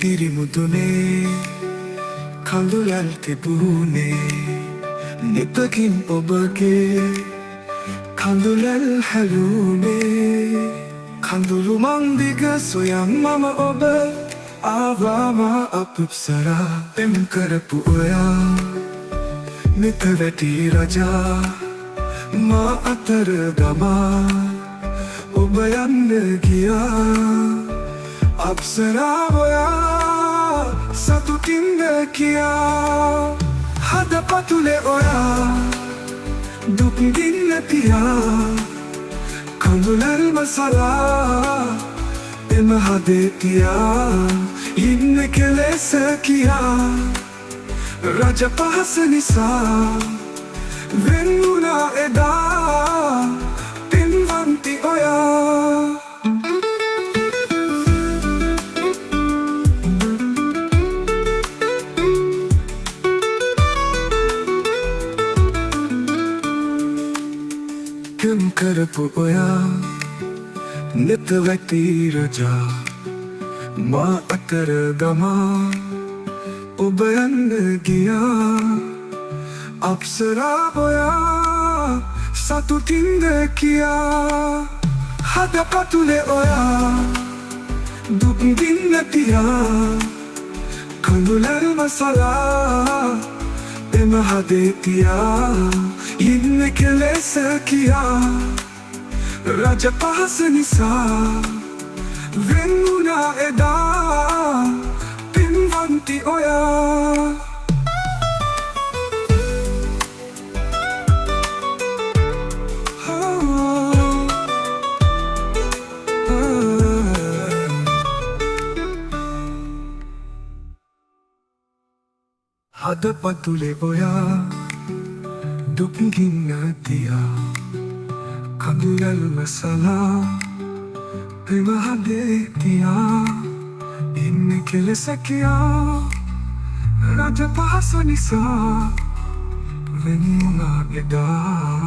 දිරි මුදුනේ කඳුලල් තිබුණේ නිපකින් ඔබගේ කඳුලල් හැලුනේ කඳුළු මංදිග සොයන් මම ඔබ ආවාම අපුප්සරා පෙම් කරපු ඔයා නිත වැටි රජා මා අතර ගමා ඔබ යන්න ගියා අප්සරා ඔයා සතුටින්ද කියා හදපතුලේ ඔයා දුක් විඳින්න තියා කඳුලල් මසලා එම හදේ තියා ඉන්න කෙලෙස කියා රජ පහස නිසා වෙන් වුණා එදා පින්වන්ති ඔයා පෙම් කරපු ඔයා නිත වැටි රජා මා අතර ගමා ඔබ යන්න ගියා අප්සරා ඔයා සතුටින්ද කියා හදපතුලේ ඔයා දුක් විඳින්න තියා කඳුලල් මසලා එම හදේ තියා ඉන්න කෙලෙස කියා රජ පහස නිසා වෙන් වුණා එදා පින්වන්ති ඔයා හදපතුලේ ඔයා දුක් විඳින්න තියා කඳුලල් මසලා එම හදේ තියා ඉන්න කෙලෙස කියා රජ පහස නිසා වෙන් වුණා එදා